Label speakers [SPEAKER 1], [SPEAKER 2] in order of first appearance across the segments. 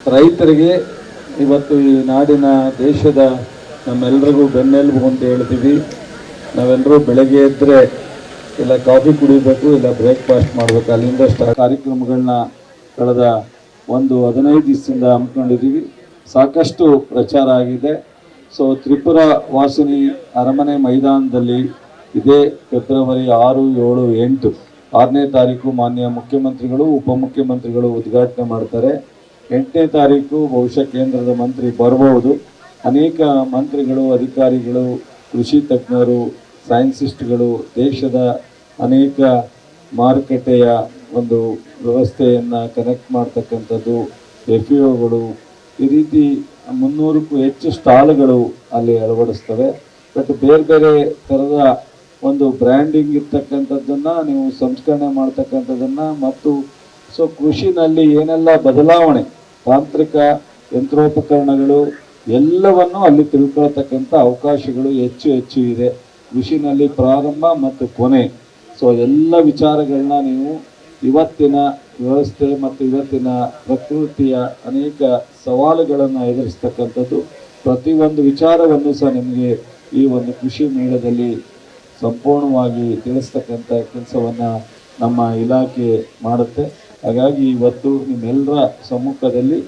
[SPEAKER 1] ರೈತರಿಗೆ ಇವತ್ತು ಈ ನಾಡಿನ ದೇಶದ ನಮ್ಮೆಲ್ಲರಿಗೂ ಬೆನ್ನೆಲುಬು ಅಂತ ಹೇಳ್ತೀವಿ. ನಾವೆಲ್ಲರೂ ಬೆಳಗ್ಗೆ ಎದ್ದರೆ ಇಲ್ಲ ಕಾಫಿ ಕುಡಿಬೇಕು, ಇಲ್ಲ ಬ್ರೇಕ್ಫಾಸ್ಟ್ ಮಾಡಬೇಕು. ಅಲ್ಲಿಂದ ಕಾರ್ಯಕ್ರಮಗಳನ್ನ ಕಳೆದ 15 ದಿವಸದಿಂದ ಹಮ್ಮಿಕೊಂಡಿದ್ದೀವಿ. ಸಾಕಷ್ಟು ಪ್ರಚಾರ ಆಗಿದೆ. ಸೊ ತ್ರಿಪುರ ವಾಸಿನಿ ಅರಮನೆ ಮೈದಾನದಲ್ಲಿ ಇದೇ ಫೆಬ್ರವರಿ 6, 7, 8 6ನೇ ತಾರೀಕು ಮಾನ್ಯ ಮುಖ್ಯಮಂತ್ರಿಗಳು, ಉಪಮುಖ್ಯಮಂತ್ರಿಗಳು ಉದ್ಘಾಟನೆ ಮಾಡ್ತಾರೆ. 8ನೇ ತಾರೀಕು ಬಹುಶಃ ಕೇಂದ್ರದ ಮಂತ್ರಿ ಬರಬಹುದು. ಅನೇಕ ಮಂತ್ರಿಗಳು, ಅಧಿಕಾರಿಗಳು, ಕೃಷಿ ತಜ್ಞರು, ಸೈನ್ಸಿಸ್ಟ್ಗಳು, ದೇಶದ ಅನೇಕ ಮಾರುಕಟ್ಟೆಯ ಒಂದು ವ್ಯವಸ್ಥೆಯನ್ನು ಕನೆಕ್ಟ್ ಮಾಡ್ತಕ್ಕಂಥದ್ದು, FAOಗಳು, ಈ ರೀತಿ 300ಕ್ಕೂ ಹೆಚ್ಚು ಸ್ಟಾಲ್ಗಳು ಅಲ್ಲಿ ಅಳವಡಿಸ್ತವೆ. ಬಟ್ ಬೇರೆ ಬೇರೆ ಥರದ ಒಂದು ಬ್ರ್ಯಾಂಡಿಂಗ್ ಇರ್ತಕ್ಕಂಥದ್ದನ್ನು, ನೀವು ಸಂಸ್ಕರಣೆ ಮಾಡ್ತಕ್ಕಂಥದ್ದನ್ನು ಮತ್ತು ಕೃಷಿನಲ್ಲಿ ಏನೆಲ್ಲ ಬದಲಾವಣೆ, ತಾಂತ್ರಿಕ ಯಂತ್ರೋಪಕರಣಗಳು ಎಲ್ಲವನ್ನು ಅಲ್ಲಿ ತಿಳ್ಕೊಳ್ತಕ್ಕಂಥ ಅವಕಾಶಗಳು ಹೆಚ್ಚು ಇದೆ. ಕೃಷಿನಲ್ಲಿ ಪ್ರಾರಂಭ ಮತ್ತು ಕೊನೆ, ಎಲ್ಲ ವಿಚಾರಗಳನ್ನ ನೀವು ಇವತ್ತಿನ ವ್ಯವಸ್ಥೆ ಮತ್ತು ಇವತ್ತಿನ ಪ್ರಕೃತಿಯ ಅನೇಕ ಸವಾಲುಗಳನ್ನು ಎದುರಿಸ್ತಕ್ಕಂಥದ್ದು, ಪ್ರತಿಯೊಂದು ವಿಚಾರವನ್ನು ಸಹ ನಿಮಗೆ ಈ ಒಂದು ಕೃಷಿ ಮೇಳದಲ್ಲಿ ಸಂಪೂರ್ಣವಾಗಿ ತಿಳಿಸ್ತಕ್ಕಂಥ ಕೆಲಸವನ್ನು ನಮ್ಮ ಇಲಾಖೆ ಮಾಡುತ್ತೆ. ಹಾಗಾಗಿ ಇವತ್ತು ನಿಮ್ಮೆಲ್ಲರ ಸಮ್ಮುಖದಲ್ಲಿ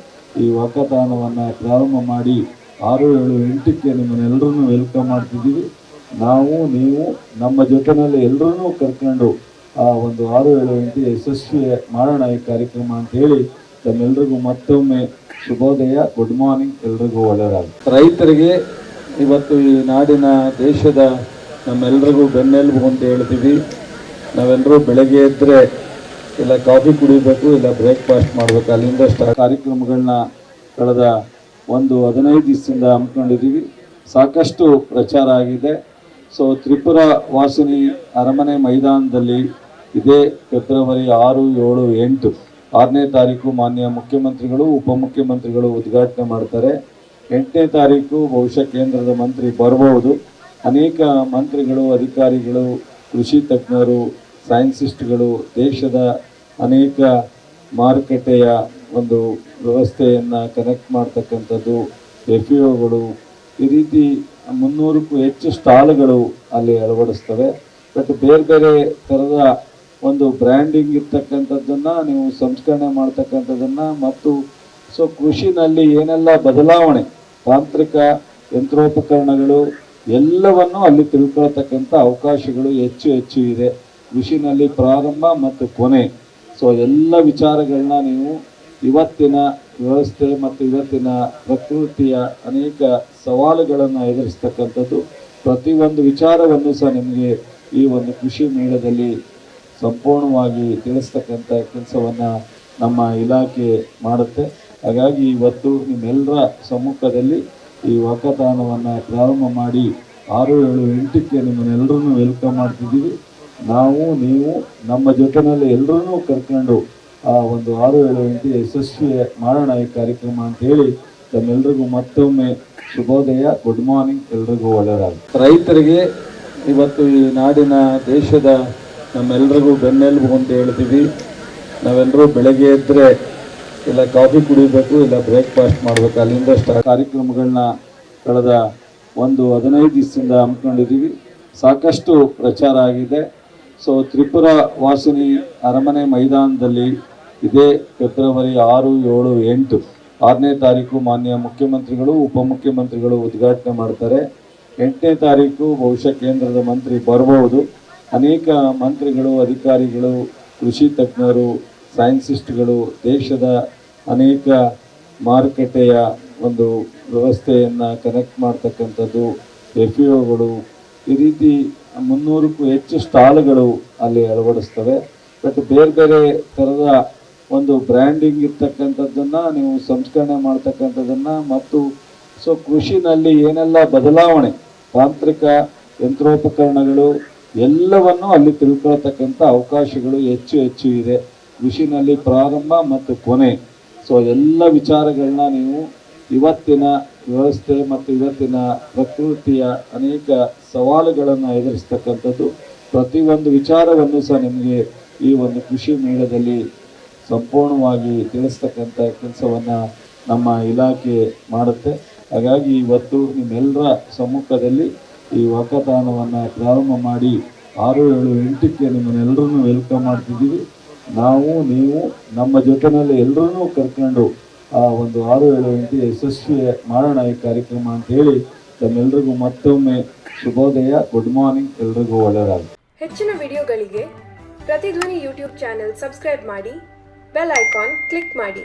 [SPEAKER 1] ಈ ವಾಕಥಾನವನ್ನು ಪ್ರಾರಂಭ ಮಾಡಿ 6, 7, 8ಕ್ಕೆ ನಿಮ್ಮನ್ನೆಲ್ಲರನ್ನೂ ವೆಲ್ಕಮ್ ಮಾಡ್ತಿದ್ದೀವಿ. ನಾವು ನೀವು ನಮ್ಮ ಜೊತೆಯಲ್ಲಿ ಎಲ್ಲರನ್ನೂ ಕರ್ಕೊಂಡು ಆ ಒಂದು 6, 7, 8 ಯಶಸ್ವಿ ಮಾಡೋಣ ಈ ಕಾರ್ಯಕ್ರಮ ಅಂತೇಳಿ ತಮ್ಮೆಲ್ಲರಿಗೂ ಮತ್ತೊಮ್ಮೆ ಶುಭೋದಯ. Good morning. ಎಲ್ರಿಗೂ ಒಳ್ಳೆಯದಾಗುತ್ತೆ. ರೈತರಿಗೆ ಇವತ್ತು ಈ ನಾಡಿನ ದೇಶದ ನಮ್ಮೆಲ್ಲರಿಗೂ ಬೆನ್ನೆಲುಬು ಅಂತ ಹೇಳ್ತೀವಿ. ನಾವೆಲ್ಲರೂ ಬೆಳಗ್ಗೆ ಎದ್ದರೆ ಇಲ್ಲ ಕಾಫಿ ಕುಡಿಬೇಕು, ಇಲ್ಲ ಬ್ರೇಕ್ಫಾಸ್ಟ್ ಮಾಡಬೇಕು. ಅಲ್ಲಿಂದ ಕಾರ್ಯಕ್ರಮಗಳನ್ನ ಕಳೆದ 15 ದಿವಸದಿಂದ ಹಮ್ಮಿಕೊಂಡಿದ್ದೀವಿ. ಸಾಕಷ್ಟು ಪ್ರಚಾರ ಆಗಿದೆ. ಸೊ ತ್ರಿಪುರ ವಾಸಿನಿ ಅರಮನೆ ಮೈದಾನದಲ್ಲಿ ಇದೇ ಫೆಬ್ರವರಿ 6, 7, 8 6ನೇ ತಾರೀಕು ಮಾನ್ಯ ಮುಖ್ಯಮಂತ್ರಿಗಳು, ಉಪಮುಖ್ಯಮಂತ್ರಿಗಳು ಉದ್ಘಾಟನೆ ಮಾಡ್ತಾರೆ. 8ನೇ ತಾರೀಕು ಬಹುಶಃ ಕೇಂದ್ರದ ಮಂತ್ರಿ ಬರಬಹುದು. ಅನೇಕ ಮಂತ್ರಿಗಳು, ಅಧಿಕಾರಿಗಳು, ಕೃಷಿ ತಜ್ಞರು, ಸೈನ್ಸಿಸ್ಟ್ಗಳು, ದೇಶದ ಅನೇಕ ಮಾರುಕಟ್ಟೆಯ ಒಂದು ವ್ಯವಸ್ಥೆಯನ್ನು ಕನೆಕ್ಟ್ ಮಾಡ್ತಕ್ಕಂಥದ್ದು, FAOಗಳು, ಈ ರೀತಿ 300ಕ್ಕೂ ಹೆಚ್ಚು ಸ್ಟಾಲ್ಗಳು ಅಲ್ಲಿ ಅಳವಡಿಸ್ತವೆ. ಬಟ್ ಬೇರೆ ಬೇರೆ ಥರದ ಒಂದು ಬ್ರ್ಯಾಂಡಿಂಗ್ ಇರ್ತಕ್ಕಂಥದ್ದನ್ನು, ನೀವು ಸಂಸ್ಕರಣೆ ಮಾಡ್ತಕ್ಕಂಥದ್ದನ್ನು ಮತ್ತು ಕೃಷಿನಲ್ಲಿ ಏನೆಲ್ಲ ಬದಲಾವಣೆ, ತಾಂತ್ರಿಕ ಯಂತ್ರೋಪಕರಣಗಳು ಎಲ್ಲವನ್ನು ಅಲ್ಲಿ ತಿಳ್ಕೊಳ್ತಕ್ಕಂಥ ಅವಕಾಶಗಳು ಹೆಚ್ಚು ಇದೆ. ಕೃಷಿನಲ್ಲಿ ಪ್ರಾರಂಭ ಮತ್ತು ಕೊನೆ, ಎಲ್ಲ ವಿಚಾರಗಳನ್ನ ನೀವು ಇವತ್ತಿನ ವ್ಯವಸ್ಥೆ ಮತ್ತು ಇವತ್ತಿನ ಪ್ರಕೃತಿಯ ಅನೇಕ ಸವಾಲುಗಳನ್ನು ಎದುರಿಸ್ತಕ್ಕಂಥದ್ದು, ಪ್ರತಿಯೊಂದು ವಿಚಾರವನ್ನು ಸಹ ನಿಮಗೆ ಈ ಒಂದು ಕೃಷಿ ಮೇಳದಲ್ಲಿ ಸಂಪೂರ್ಣವಾಗಿ ತಿಳಿಸ್ತಕ್ಕಂಥ ಕೆಲಸವನ್ನು ನಮ್ಮ ಇಲಾಖೆ ಮಾಡುತ್ತೆ. ಹಾಗಾಗಿ ಇವತ್ತು ನಿಮ್ಮೆಲ್ಲರ ಸಮ್ಮುಖದಲ್ಲಿ ಈ ವಾಕಥಾನವನ್ನು ಪ್ರಾರಂಭ ಮಾಡಿ 6, 7, 8ಕ್ಕೆ ನಿಮ್ಮನ್ನೆಲ್ಲರನ್ನೂ ವೆಲ್ಕಮ್ ಮಾಡ್ತಿದ್ದೀವಿ. ನಾವು ನೀವು ನಮ್ಮ ಜೊತೆಯಲ್ಲಿ ಎಲ್ಲರನ್ನೂ ಕರ್ಕೊಂಡು ಆ ಒಂದು 6, 7, 8 ಯಶಸ್ವಿ ಮಾಡೋಣ ಈ ಕಾರ್ಯಕ್ರಮ ಅಂತೇಳಿ ತಮ್ಮೆಲ್ಲರಿಗೂ ಮತ್ತೊಮ್ಮೆ ಶುಭೋದಯ. Good morning. ಎಲ್ರಿಗೂ ಒಳ್ಳೆಯದಾಗುತ್ತೆ. ರೈತರಿಗೆ ಇವತ್ತು ಈ ನಾಡಿನ ದೇಶದ ನಮ್ಮೆಲ್ಲರಿಗೂ ಬೆನ್ನೆಲುಬು ಅಂತ ಹೇಳ್ತೀವಿ. ನಾವೆಲ್ಲರೂ ಬೆಳಗ್ಗೆ ಎದ್ದರೆ ಇಲ್ಲ ಕಾಫಿ ಕುಡಿಬೇಕು, ಇಲ್ಲ ಬ್ರೇಕ್ಫಾಸ್ಟ್ ಮಾಡಬೇಕು. ಅಲ್ಲಿಂದ ಕಾರ್ಯಕ್ರಮಗಳನ್ನ ಕಳೆದ 15 ದಿವಸದಿಂದ ಹಮ್ಮಿಕೊಂಡಿದ್ದೀವಿ. ಸಾಕಷ್ಟು ಪ್ರಚಾರ ಆಗಿದೆ. ಸೊ ತ್ರಿಪುರ ವಾಸಿನಿ ಅರಮನೆ ಮೈದಾನದಲ್ಲಿ ಇದೇ ಫೆಬ್ರವರಿ 6, 7, 8 6ನೇ ತಾರೀಕು ಮಾನ್ಯ ಮುಖ್ಯಮಂತ್ರಿಗಳು, ಉಪಮುಖ್ಯಮಂತ್ರಿಗಳು ಉದ್ಘಾಟನೆ ಮಾಡ್ತಾರೆ. 8ನೇ ತಾರೀಕು ಬಹುಶಃ ಕೇಂದ್ರದ ಮಂತ್ರಿ ಬರಬಹುದು. ಅನೇಕ ಮಂತ್ರಿಗಳು, ಅಧಿಕಾರಿಗಳು, ಕೃಷಿ ತಜ್ಞರು, ಸೈನ್ಸಿಸ್ಟ್ಗಳು, ದೇಶದ ಅನೇಕ ಮಾರುಕಟ್ಟೆಯ ಒಂದು ವ್ಯವಸ್ಥೆಯನ್ನು ಕನೆಕ್ಟ್ ಮಾಡ್ತಕ್ಕಂಥದ್ದು, FAOಗಳು, ಈ ರೀತಿ 300ಕ್ಕೂ ಹೆಚ್ಚು ಸ್ಟಾಲ್ಗಳು ಅಲ್ಲಿ ಅಳವಡಿಸ್ತವೆ. ಬಟ್ ಬೇರೆ ಬೇರೆ ಥರದ ಒಂದು ಬ್ರ್ಯಾಂಡಿಂಗ್ ಇರ್ತಕ್ಕಂಥದ್ದನ್ನು, ನೀವು ಸಂಸ್ಕರಣೆ ಮಾಡ್ತಕ್ಕಂಥದ್ದನ್ನು ಮತ್ತು ಕೃಷಿನಲ್ಲಿ ಏನೆಲ್ಲ ಬದಲಾವಣೆ, ತಾಂತ್ರಿಕ ಯಂತ್ರೋಪಕರಣಗಳು ಎಲ್ಲವನ್ನು ಅಲ್ಲಿ ತಿಳ್ಕೊಳ್ತಕ್ಕಂಥ ಅವಕಾಶಗಳು ಹೆಚ್ಚು ಇದೆ. ಕೃಷಿನಲ್ಲಿ ಪ್ರಾರಂಭ ಮತ್ತು ಕೊನೆ, ಎಲ್ಲ ವಿಚಾರಗಳನ್ನ ನೀವು ಇವತ್ತಿನ ವ್ಯವಸ್ಥೆ ಮತ್ತು ಇವತ್ತಿನ ಪ್ರಕೃತಿಯ ಅನೇಕ ಸವಾಲುಗಳನ್ನು ಎದುರಿಸ್ತಕ್ಕಂಥದ್ದು, ಪ್ರತಿಯೊಂದು ವಿಚಾರವನ್ನು ಸಹ ನಿಮಗೆ ಈ ಒಂದು ಕೃಷಿ ಮೇಳದಲ್ಲಿ ಸಂಪೂರ್ಣವಾಗಿ ತಿಳಿಸ್ತಕ್ಕಂಥ ಕೆಲಸವನ್ನು ನಮ್ಮ ಇಲಾಖೆ ಮಾಡುತ್ತೆ. ಹಾಗಾಗಿ ಇವತ್ತು ನಿಮ್ಮೆಲ್ಲರ ಸಮ್ಮುಖದಲ್ಲಿ ಈ ವಾಕಥಾನವನ್ನು ಪ್ರಾರಂಭ ಮಾಡಿ 6, 7, 8ಕ್ಕೆ ನಿಮ್ಮನ್ನೆಲ್ಲರನ್ನೂ ವೆಲ್ಕಮ್ ಮಾಡ್ತಿದ್ದೀವಿ. ನಾವು ನೀವು ನಮ್ಮ ಜೊತೆಯಲ್ಲಿ ಎಲ್ಲರನ್ನೂ ಕರ್ಕೊಂಡು ಆ ಒಂದು 6, 7, 8 ಯಶಸ್ವಿ ಮಾಡೋಣ ಈ ಕಾರ್ಯಕ್ರಮ ಅಂತೇಳಿ ತಮ್ಮೆಲ್ಲರಿಗೂ ಮತ್ತೊಮ್ಮೆ ಶುಭೋದಯ. Good morning. ಎಲ್ರಿಗೂ ಒಳ್ಳೆಯದಾಗಲಿ.
[SPEAKER 2] ಹೆಚ್ಚಿನ ವಿಡಿಯೋಗಳಿಗೆ ಪ್ರತಿಧ್ವನಿ ಯೂಟ್ಯೂಬ್ ಚಾನೆಲ್ ಸಬ್ಸ್ಕ್ರೈಬ್ ಮಾಡಿ, ಬೆಲ್ ಐಕಾನ್ ಕ್ಲಿಕ್ ಮಾಡಿ.